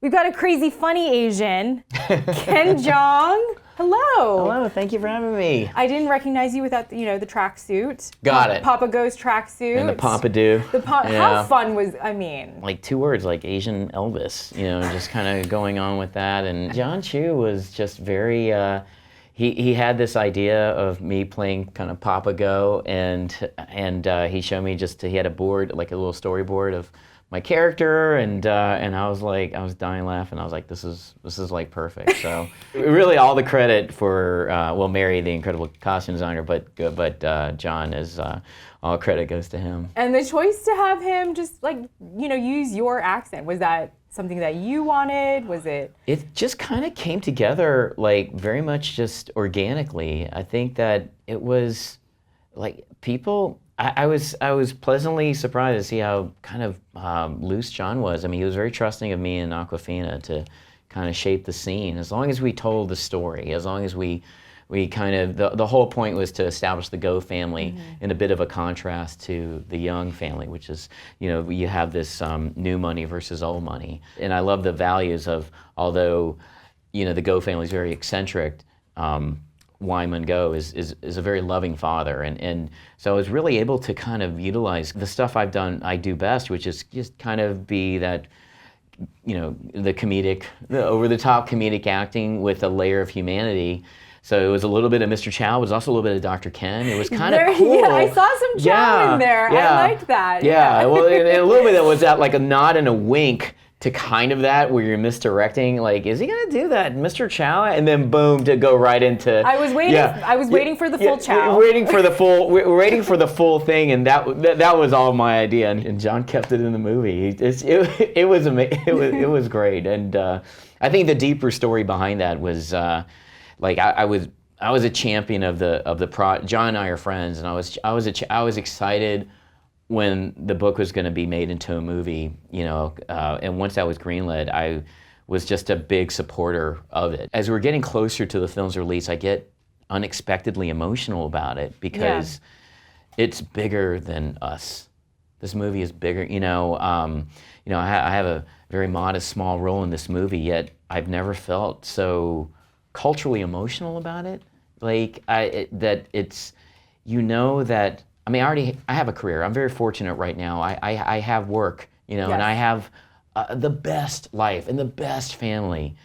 We've got a crazy funny Asian, Ken Jeong. Hello. Hello, thank you for having me. I didn't recognize you without the tracksuit. Got it. Papa Go's tracksuit. And the pompadour. How fun was, Like 2 words, like Asian Elvis, just kind of going on with that. And John Chu was just very, he had this idea of me playing kind of Papa Go, and he showed me he had a board, like a little storyboard of my character, and I was dying laughing. I was like, this is like perfect. So really, all the credit for Mary, the incredible costume designer, but John is all credit goes to him. And the choice to have him just use your accent, was that something that you wanted? Was it? It just kind of came together like very much just organically. I think that it was like people. I was pleasantly surprised to see how kind of loose John was. I mean, he was very trusting of me and Aquafina to kind of shape the scene. As long as we told the story, as long as we kind of, the whole point was to establish the Go family in a bit of a contrast to the Jeong family, which is, you have this new money versus old money. And I love the values of, although, the Go family is very eccentric, Wyman Go is a very loving father, and so I was really able to kind of utilize the stuff I do best, which is just kind of be that, the comedic, the over-the-top comedic acting with a layer of humanity. So it was a little bit of Mr. Chow, it was also a little bit of Dr. Ken. It was kind of cool. Yeah, I saw some Chow in there. Yeah, I liked that. Yeah, well, a little bit that was that like a nod and a wink to kind of that where you're misdirecting, like, is he gonna do that, Mr. Chow? And then boom, to go right into. I was waiting. Yeah. I was waiting for the full Chow. Waiting for the full thing, and that was all my idea. And John kept it in the movie. It was amazing. It was great. And I think the deeper story behind that was like I was a champion of the John and I are friends, and I was excited when the book was going to be made into a movie, and once that was greenlit, I was just a big supporter of it. As we're getting closer to the film's release, I get unexpectedly emotional about it because it's bigger than us. This movie is bigger. I have a very modest, small role in this movie, yet I've never felt so culturally emotional about it. Like that I have a career. I'm very fortunate right now. I have work, and I have the best life and the best family.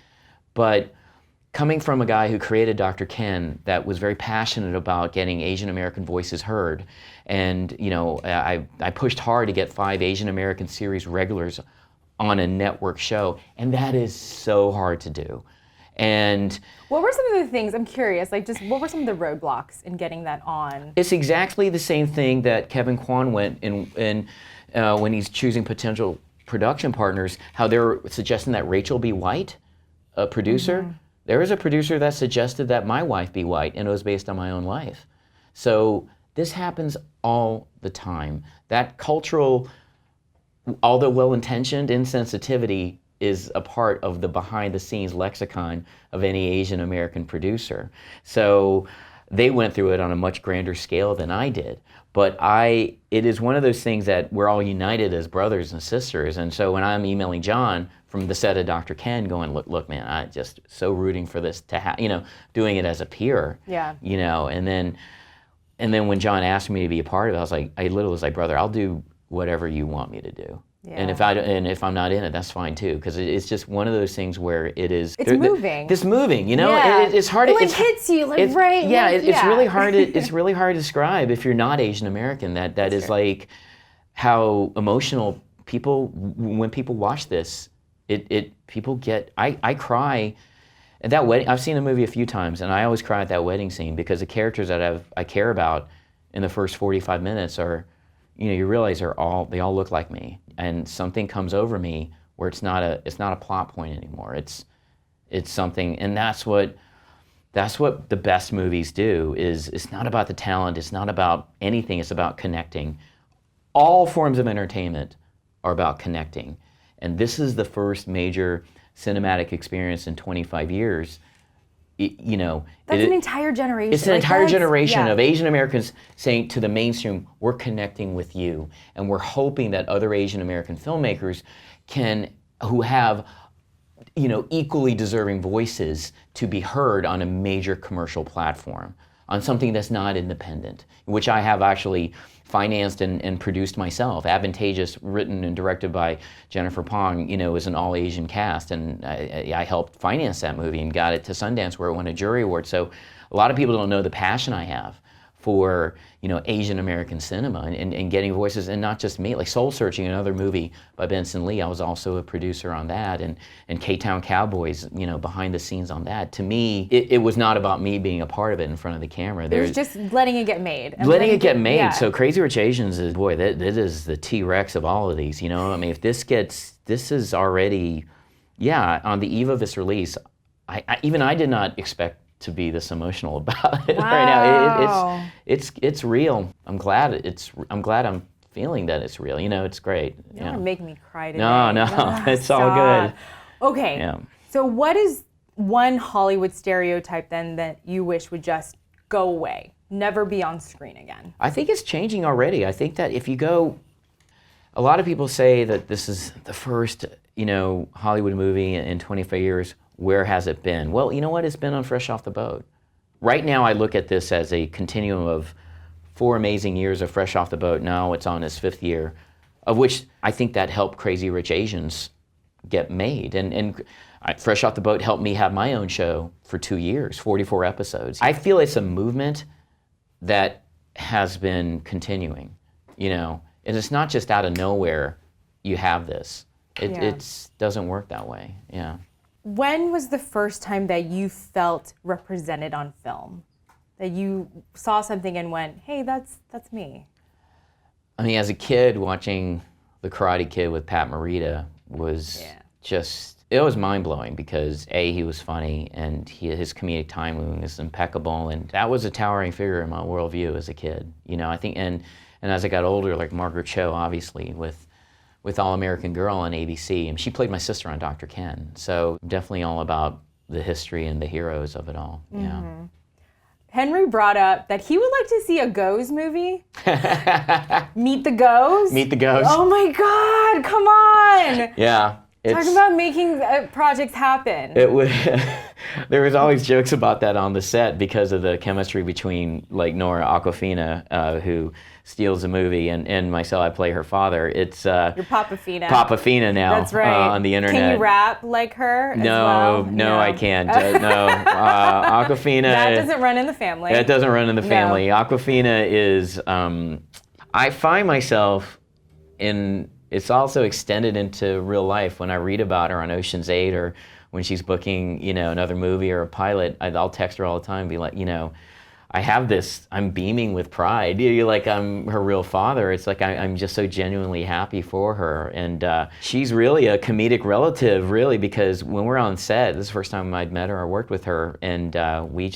But coming from a guy who created Dr. Ken that was very passionate about getting Asian American voices heard, and I pushed hard to get 5 Asian American series regulars on a network show, and that is so hard to do. And what were some of the things, I'm curious, what were some of the roadblocks in getting that on? It's exactly the same thing that Kevin Kwan went in when he's choosing potential production partners, how they're suggesting that Rachel be white, a producer. There was a producer that suggested that my wife be white, and it was based on my own life. So this happens all the time. That cultural, although well-intentioned, insensitivity is a part of the behind-the-scenes lexicon of any Asian American producer. So they went through it on a much grander scale than I did. But it is one of those things that we're all united as brothers and sisters. And so when I'm emailing John from the set of Dr. Ken going, look, man, I just so rooting for this to happen, doing it as a peer. Yeah. And then when John asked me to be a part of it, I literally was like, brother, I'll do whatever you want me to do. Yeah. And if I'm not in it, that's fine too, because it's just one of those things where it is. It's moving. This moving, it's hard. It hits you right. Yeah, it's really hard. It's really hard to describe if you're not Asian American. That is true. Like how emotional when people watch this. People get. I cry at that wedding. I've seen the movie a few times, and I always cry at that wedding scene because the characters that I care about in the first 45 minutes are. You realize they all look like me, and something comes over me where it's not a plot point anymore. It's something, and that's what the best movies do. Is it's not about the talent, it's not about anything. It's about connecting. All forms of entertainment are about connecting, and this is the first major cinematic experience in 25 years. That's an entire generation. It's an entire generation of Asian Americans saying to the mainstream, we're connecting with you. And we're hoping that other Asian American filmmakers who have equally deserving voices to be heard on a major commercial platform, on something that's not independent, which I have actually financed and produced myself. Advantageous, written and directed by Jennifer Pong, is an all-Asian cast, and I helped finance that movie and got it to Sundance where it won a jury award. So a lot of people don't know the passion I have for Asian American cinema and getting voices, and not just me. Like Soul Searching, another movie by Benson Lee, I was also a producer on that, and K-Town Cowboys, behind the scenes on that. To me, it was not about me being a part of it in front of the camera. It was just letting it get made. Letting it get made. Yeah. So Crazy Rich Asians is, boy, that is the T-Rex of all of these. I mean, if this is already, on the eve of this release, I did not expect to be this emotional about it right now. It's real. I'm glad I'm feeling that it's real. It's great. You're making me cry today. No, it's all good. Okay. Yeah. So what is one Hollywood stereotype then that you wish would just go away, never be on screen again? I think it's changing already. I think that if you go, a lot of people say that this is the first, Hollywood movie in 25 years. Where has it been? Well, you know what? It's been on Fresh Off the Boat. Right now, I look at this as a continuum of 4 amazing years of Fresh Off the Boat. Now it's on its 5th year, of which I think that helped Crazy Rich Asians get made. And Fresh Off the Boat helped me have my own show for 2 years, 44 episodes. I feel it's a movement that has been continuing, and it's not just out of nowhere you have this. It doesn't work that way, When was the first time that you felt represented on film? That you saw something and went, hey, that's me? I mean, as a kid, watching The Karate Kid with Pat Morita was it was mind-blowing because A, he was funny, and his comedic timing is impeccable, and that was a towering figure in my worldview as a kid. I think, and as I got older, like Margaret Cho, obviously, with All American Girl on ABC, and she played my sister on Dr. Ken. So definitely all about the history and the heroes of it all. Mm-hmm. Henry brought up that he would like to see a Goes movie. Meet the Goes? Meet the Goes. Oh my God, come on! Yeah. Talk about making projects happen. It would. There was always jokes about that on the set because of the chemistry between like Nora Aquafina, who steals the movie, and myself. I play her father. It's You're Papa Fina. Papa Fina now. That's right. On the internet. Can you rap like her? No, I can't. No, Aquafina. That doesn't run in the family. That doesn't run in the family. No. Aquafina is. I find myself in. It's also extended into real life when I read about her on Ocean's 8 or when she's booking, another movie or a pilot. I'll text her all the time and be like, I have this, I'm beaming with pride. Like I'm her real father. It's like I'm just so genuinely happy for her. And she's really a comedic relative, really, because when we're on set, this is the first time I'd met her or worked with her, and we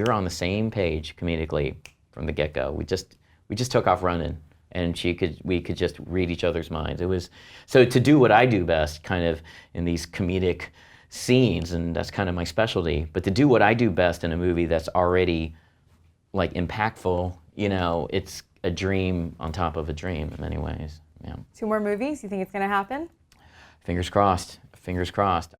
were on the same page comedically from the get-go. We just took off running. And we could just read each other's minds. It was, so to do what I do best, kind of in these comedic scenes, and that's kind of my specialty, but to do what I do best in a movie that's already like impactful, it's a dream on top of a dream in many ways. Yeah. 2 more movies? You think it's gonna happen? Fingers crossed. Fingers crossed.